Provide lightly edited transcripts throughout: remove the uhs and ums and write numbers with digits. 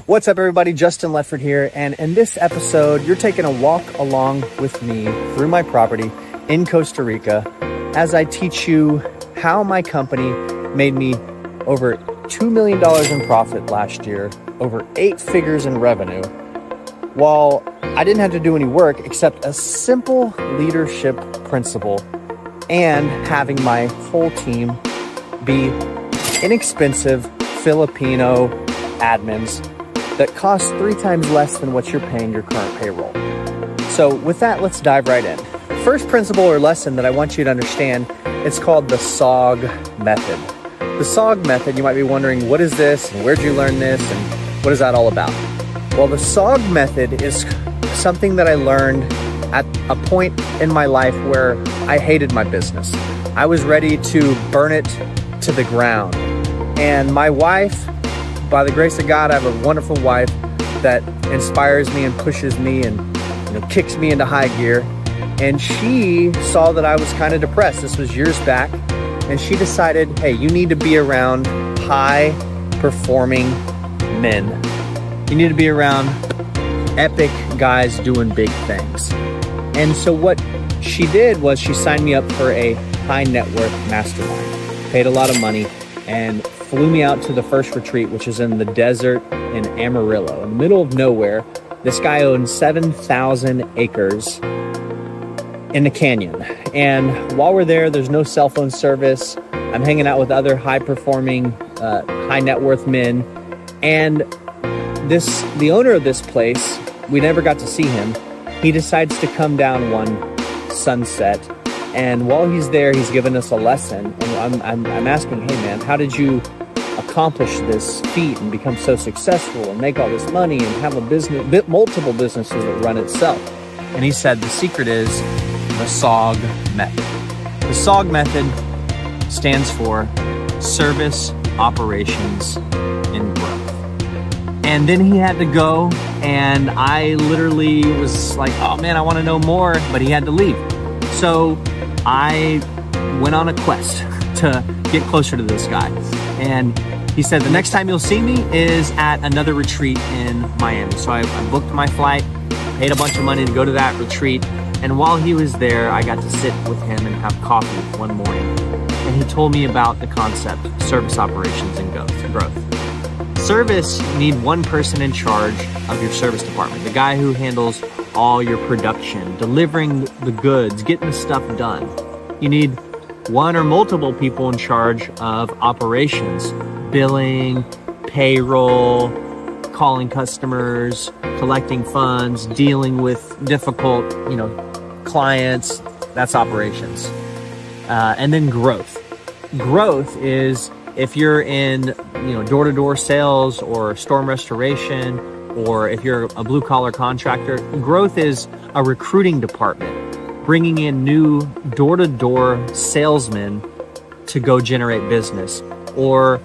What's up, everybody? Justin Ledford here, and in this episode, you're taking a walk along with me through my property in Costa Rica as I teach you how my company made me over $2 million in profit last year, over 8 figures in revenue, while I didn't have to do any work except a simple leadership principle and having my whole team be inexpensive Filipino admins that cost 3 times less than what you're paying your current payroll. So with that, let's dive right in. First principle or lesson that I want you to understand, it's called the SOG method. The SOG method, you might be wondering, what is this and where'd you learn this and what is that all about? Well, the SOG method is something that I learned at a point in my life where I hated my business. I was ready to burn it to the ground. And my wife, by the grace of God, I have a wonderful wife that inspires me and pushes me and kicks me into high gear. And she saw that I was kind of depressed. This was years back. And she decided, hey, you need to be around high-performing men. You need to be around epic guys doing big things. And so what she did was she signed me up for a high net worth mastermind, paid a lot of money, and flew me out to the first retreat, which is in the desert in Amarillo, in the middle of nowhere. This guy owns 7,000 acres in the canyon. And while we're there, there's no cell phone service. I'm hanging out with other high-performing, high net worth men. And the owner of this place, we never got to see him. He decides to come down one sunset. And while he's there, he's giving us a lesson. And I'm asking, hey man, how did you accomplish this feat and become so successful and make all this money and have a business, multiple businesses that run itself? And he said, the secret is the SOG method. The SOG method stands for Service, Operations, and Growth. And then he had to go, and I literally was like, oh man, I want to know more, but he had to leave. So I went on a quest to get closer to this guy. And he said, the next time you'll see me is at another retreat in Miami. So I booked my flight, paid a bunch of money to go to that retreat. And while he was there, I got to sit with him and have coffee one morning. And he told me about the concept, service, operations, and growth. Service, you need one person in charge of your service department, the guy who handles all your production, delivering the goods, getting the stuff done. You need one or multiple people in charge of operations, billing, payroll, calling customers, collecting funds, dealing with difficult, clients. That's operations. And then growth. Growth is if you're in, door-to-door sales or storm restoration, or if you're a blue-collar contractor, growth is a recruiting department, bringing in new door-to-door salesmen to go generate business. Or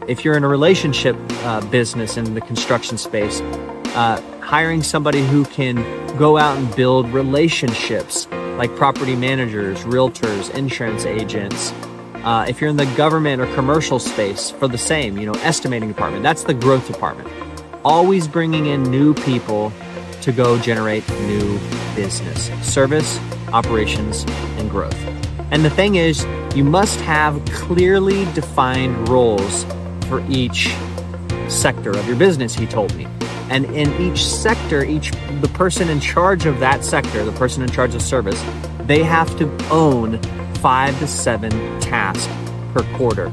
if you're in a relationship business in the construction space, hiring somebody who can go out and build relationships like property managers, realtors, insurance agents. If you're in the government or commercial space, for the same, estimating department, that's the growth department. Always bringing in new people to go generate new business. Service, operations, and growth. And the thing is, you must have clearly defined roles for each sector of your business, he told me. And in each sector, the person in charge of that sector, the person in charge of service, they have to own 5 to 7 tasks per quarter.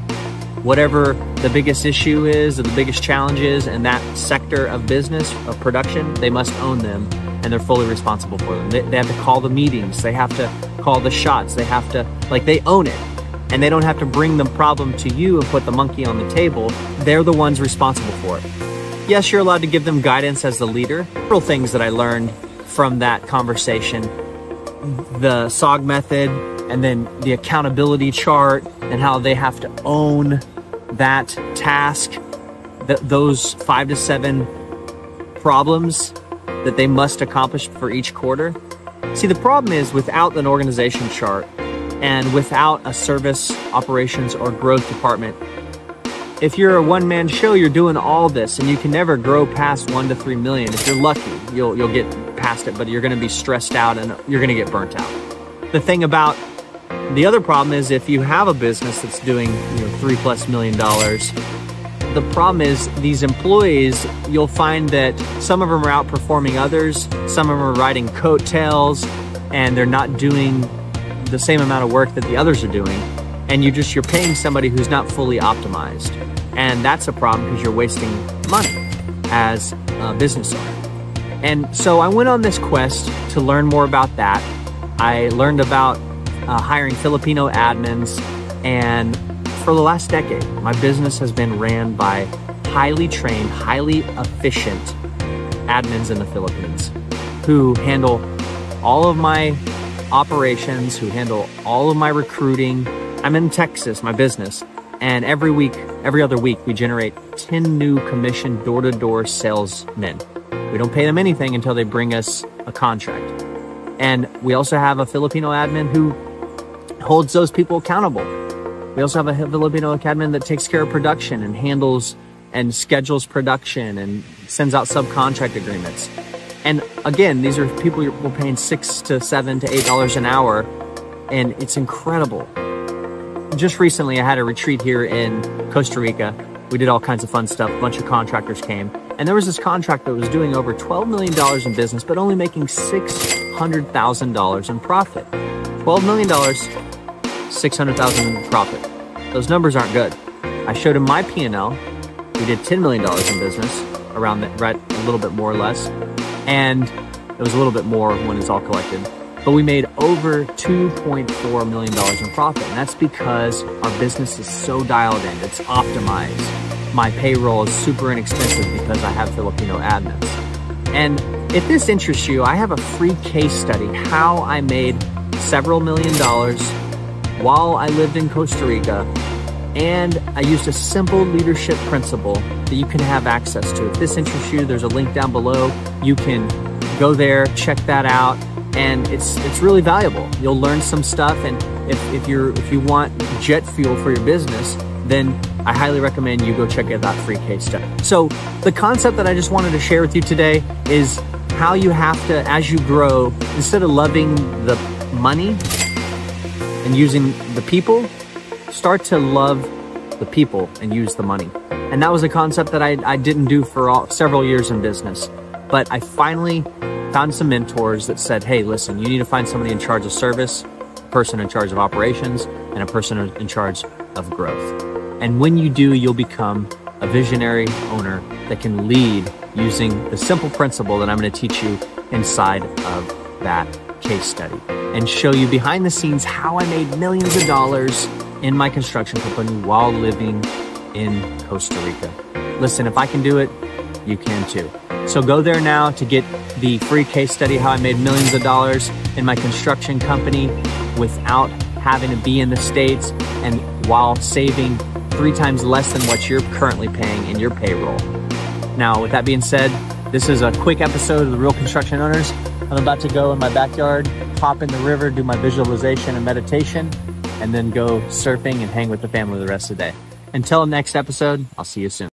Whatever the biggest issue is or the biggest challenge is in that sector of business, of production, they must own them, and they're fully responsible for them. They have to call the meetings, they have to call the shots, they have to, they own it. And they don't have to bring the problem to you and put the monkey on the table. They're the ones responsible for it. Yes, you're allowed to give them guidance as the leader. Several things that I learned from that conversation, the SOG method, and then the accountability chart, and how they have to own that task, those 5 to 7 problems that they must accomplish for each quarter. See, the problem is without an organization chart and without a service, operations, or growth department, if you're a one-man show, you're doing all this and you can never grow past 1 to 3 million. If you're lucky, you'll get past it, but you're going to be stressed out and you're going to get burnt out. The thing about the other problem is if you have a business that's doing $3+ million, the problem is these employees, you'll find that some of them are outperforming others, some of them are riding coattails, and they're not doing the same amount of work that the others are doing. And you're paying somebody who's not fully optimized. And that's a problem because you're wasting money as a business owner. And so I went on this quest to learn more about that. I learned about hiring Filipino admins, and for the last decade, my business has been ran by highly trained, highly efficient admins in the Philippines who handle all of my operations, who handle all of my recruiting. I'm in Texas, my business, and every other week, we generate 10 new commissioned door-to-door salesmen. We don't pay them anything until they bring us a contract. And we also have a Filipino admin who holds those people accountable. We also have a Filipino admin that takes care of production and handles and schedules production and sends out subcontract agreements. And again, these are people we're paying $6 to $7 to $8 an hour, and it's incredible. Just recently, I had a retreat here in Costa Rica. We did all kinds of fun stuff. A bunch of contractors came, and there was this contractor that was doing over $12 million in business, but only making $600,000 in profit. $12 million, $600,000 in profit. Those numbers aren't good. I showed him my P&L. We did $10 million in business, around that, right, a little bit more or less. And it was a little bit more when it's all collected. But we made over $2.4 million in profit. And that's because our business is so dialed in. It's optimized. My payroll is super inexpensive because I have Filipino admins. And if this interests you, I have a free case study how I made several $million while I lived in Costa Rica. And I used a simple leadership principle that you can have access to. If this interests you, there's a link down below. You can go there, check that out, and it's really valuable. You'll learn some stuff, and if you want jet fuel for your business, then I highly recommend you go check out that free case study. So the concept that I just wanted to share with you today is how you have to, as you grow, instead of loving the money and using the people, start to love the people and use the money. And that was a concept that I didn't do for several years in business. But I finally found some mentors that said, hey, listen, you need to find somebody in charge of service, a person in charge of operations, and a person in charge of growth. And when you do, you'll become a visionary owner that can lead using the simple principle that I'm going to teach you inside of that case study and show you behind the scenes how I made millions of dollars in my construction company while living in Costa Rica. Listen, if I can do it, you can too. So go there now to get the free case study, how I made millions of dollars in my construction company without having to be in the States and while saving 3 times less than what you're currently paying in your payroll. Now, with that being said, this is a quick episode of The Real Construction Owners. I'm about to go in my backyard, hop in the river, do my visualization and meditation, and then go surfing and hang with the family the rest of the day. Until the next episode, I'll see you soon.